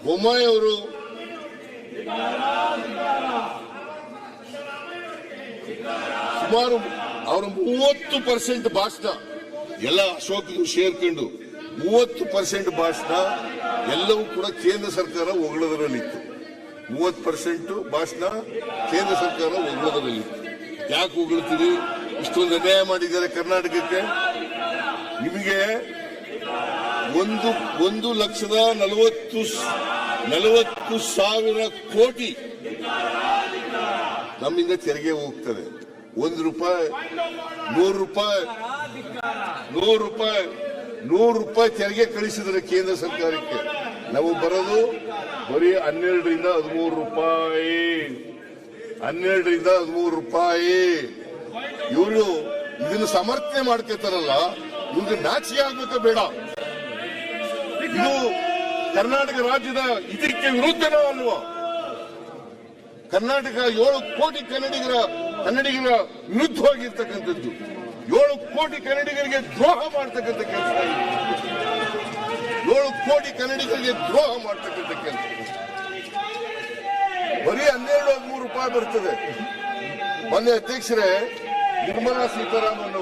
ಬೊಮ್ಮಾಯಿ ಅವರು ಸುಮಾರು ಅವರ 30% ಭಾಷಣ ಎಲ್ಲ ಅಶೋಕ್ ಸೇರ್ಕೊಂಡು 30% ಭಾಷಣ ಎಲ್ಲವೂ ಕೂಡ ಕೇಂದ್ರ ಸರ್ಕಾರ ಹೊಗಳದರಲ್ಲಿತ್ತು. 30% ಭಾಷಣ ಕೇಂದ್ರ ಸರ್ಕಾರ ಹೊಗಳದರಲ್ಲಿತ್ತು. ಯಾಕೆ ಹೊಗಳ್ತೀರಿ? ಇಷ್ಟೊಂದು ಅನ್ಯಾಯ ಮಾಡಿದ್ದಾರೆ ಕರ್ನಾಟಕಕ್ಕೆ. ನಿಮಗೆ 1,40,000 ಕೋಟಿ ನಮ್ಮಿಂದ ತೆರಿಗೆ ಹೋಗ್ತದೆ. 1 ರೂಪಾಯಿ, 100 ರೂಪಾಯಿ ತೆರಿಗೆ ಕಳಿಸಿದರೆ ಕೇಂದ್ರ ಸರ್ಕಾರಕ್ಕೆ ನಾವು ಬರೋದು ಬರೀ 12ರಿಂದ 13 ರೂಪಾಯಿ. 12ರಿಂದ 13 ರೂಪಾಯಿ. ಇವರು ಇದನ್ನು ಸಮರ್ಥನೆ ಮಾಡ್ಕೊತಾರಲ್ಲ, ಇವ್ರಿಗೆ ನಾಚಿಕೆ ಆಗ್ಬೇಕ ಬೇಡ? ಇದು ಕರ್ನಾಟಕ ರಾಜ್ಯದ ಇದಕ್ಕೆ ವಿರುದ್ಧನೋ ಅಲ್ವಾ? ಕರ್ನಾಟಕ 7 ಕೋಟಿ ಕನ್ನಡಿಗರ ವಿರುದ್ಧವಾಗಿರ್ತಕ್ಕಂಥದ್ದು. 7 ಕೋಟಿ ಕನ್ನಡಿಗರಿಗೆ ದ್ರೋಹ ಮಾಡ್ತಕ್ಕಂಥ ಕೆಲಸ. 7 ಕೋಟಿ ಕನ್ನಡಿಗರಿಗೆ ದ್ರೋಹ ಮಾಡ್ತಕ್ಕಂಥ ಕೆಲಸ. ಬರೀ 12-13 ರೂಪಾಯಿ ಬರ್ತದೆ. ಮೊನ್ನೆ ಅಧ್ಯಕ್ಷರೇ ನಿರ್ಮಲಾ ಸೀತಾರಾಮನ್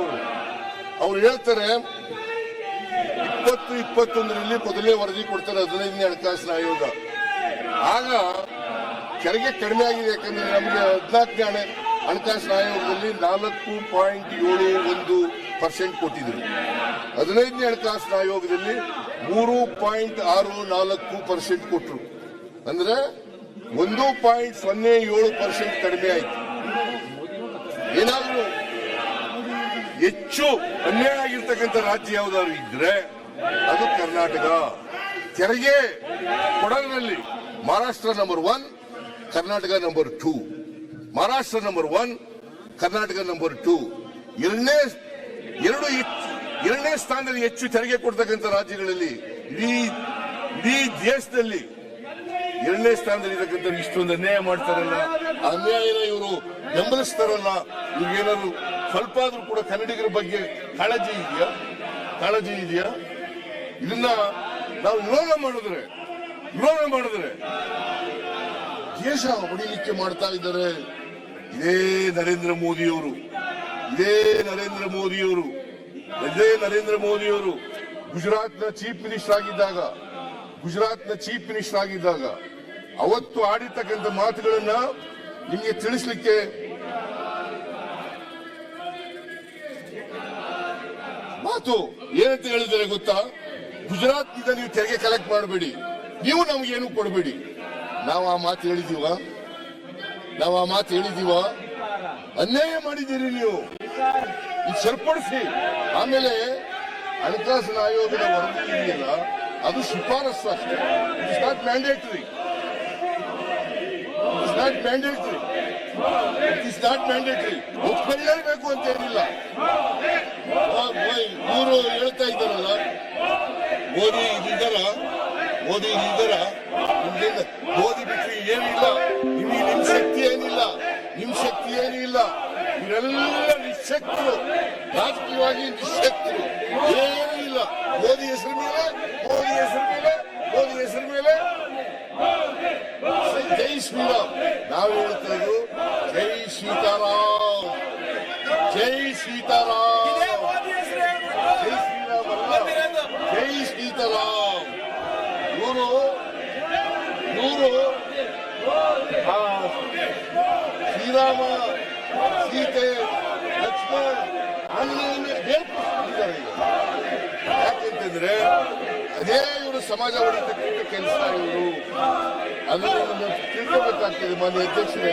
ಅವರು ಹೇಳ್ತಾರೆ 2021ರಲ್ಲಿ ಮೊದಲೇ ವರದಿ ಕೊಡ್ತಾರೆ 15ನೇ ಹಣಕಾಸಿನ ಆಯೋಗ. ಆಗ ತೆರಿಗೆ ಕಡಿಮೆ ಆಗಿದೆ. ಯಾಕಂದ್ರೆ ನಮಗೆ 14ನೇ ಹಣಕಾಸಿನ ಆಯೋಗದಲ್ಲಿ 4.71% ಕೊಟ್ಟಿದ್ರು. 15ನೇ ಹಣಕಾಸಿನ ಆಯೋಗದಲ್ಲಿ 3.64% ಕೊಟ್ಟರು. ಅಂದ್ರೆ 1.07% ಕಡಿಮೆ ಆಯ್ತು. ಏನಾದ್ರೂ ಹೆಚ್ಚು ಅನ್ಯಾಯ ಆಗಿರ್ತಕ್ಕಂಥ ರಾಜ್ಯ ಯಾವ್ದಾದ್ರು ಇದ್ರೆ ಅದು ಕರ್ನಾಟಕ. ತೆರಿಗೆ ಕೊಡೋದ್ರಲ್ಲಿ Maharashtra number 1, Karnataka number 2. Maharashtra number 1, Karnataka number 2. ಎರಡನೇ ಸ್ಥಾನದಲ್ಲಿ ಹೆಚ್ಚು ತೆರಿಗೆ ಕೊಡ್ತಕ್ಕಂಥ ರಾಜ್ಯಗಳಲ್ಲಿ ಇಡೀ ದೇಶದಲ್ಲಿ 2ನೇ ಸ್ಥಾನದಲ್ಲಿ ಇರತಕ್ಕಂಥ ಇಷ್ಟೊಂದು ಅನ್ಯಾಯ ಮಾಡ್ತಾರಲ್ಲ, ಅನ್ಯಾಯನ ಇವರು ಬೆಂಬಲಿಸ್ತಾರಲ್ಲ. ಇವ್ರಿಗೇನಾದ್ರು ಸ್ವಲ್ಪ ಆದ್ರೂ ಕೂಡ ಕನ್ನಡಿಗರ ಬಗ್ಗೆ ಕಾಳಜಿ ಇದೆಯಾ? ಇದನ್ನ ನಾವು ವಿರೋಧ ಮಾಡಿದ್ರೆ ದೇಶ ಹೊಡಿಲಿಕ್ಕೆ ಮಾಡ್ತಾ ಇದ್ದಾರೆ. ಇದೇ ನರೇಂದ್ರ ಮೋದಿಯವರು ಗುಜರಾತ್ನ ಚೀಫ್ ಮಿನಿಸ್ಟರ್ ಆಗಿದ್ದಾಗ ಅವತ್ತು ಆಡಿರ್ತಕ್ಕಂಥ ಮಾತುಗಳನ್ನ ನಿಮಗೆ ತಿಳಿಸ್ಲಿಕ್ಕೆ ಮಾತು ಏನಂತ ಹೇಳಿದರೆ ಗೊತ್ತಾ? ಗುಜರಾತ್ನಿಂದ ನೀವು ತೆರಿಗೆ ಕಲೆಕ್ಟ್ ಮಾಡಬೇಡಿ, ನೀವು ನಮಗೇನು ಕೊಡಬೇಡಿ. ನಾವು ಆ ಮಾತು ಹೇಳಿದೀವ? ಅನ್ಯಾಯ ಮಾಡಿದ್ದೀರಿ ನೀವು. ಇದು ಸರಿಪಡಿಸಿ. ಆಮೇಲೆ ಹಣಕಾಸಿನ ಆಯೋಗದ ವರದಿ ಇದೆಯಲ್ಲ, ಅದು ಶಿಫಾರಸು ಅಷ್ಟೇ. It's not mandatory. ಒಪ್ಕೊಳ್ಳೇಬೇಕು ಅಂತ ಏನಿಲ್ಲ. ಇವರು ಹೇಳ್ತಾ ಇದ್ದಾರಲ್ಲ, ಮೋದಿ ಬಿಟ್ಟರೆ ಏನಿಲ್ಲ, ನಿಮ್ ಶಕ್ತಿ ಏನಿಲ್ಲ. ಇವರೆಲ್ಲ ನಿಶಕ್ತರು, ರಾಜಕೀಯವಾಗಿ ನಿಶಕ್ತರು, ಏನೂ ಇಲ್ಲ. ಮೋದಿ ಹೆಸರು ಮೇಲೆ ಜೈ ಶ್ರೀರಾಮ್. ನಾವು ಹೇಳ್ತಾ ಇದ್ದು ಜೈ ಸೀತಾರಾಮ್. ಜೈ ಶ್ರೀರಾಮ್ ಇವರು ಶ್ರೀರಾಮ, ಸೀತೆ, ಲಕ್ಷ್ಮಣ ಹೇಳ್ಕೊಟ್ಟಿದ್ದಾರೆ. ಯಾಕೆಂತಂದ್ರೆ ಅದೇ ಇವರು ಸಮಾಜ ಹೊಡಿತಕ್ಕಂಥ ಕೆಲಸ. ಇವರು ಅದನ್ನು ತಿಳ್ಕೋಬೇಕಾಗ್ತದೆ. ಮಾನ್ಯ ಅಧ್ಯಕ್ಷರೇ,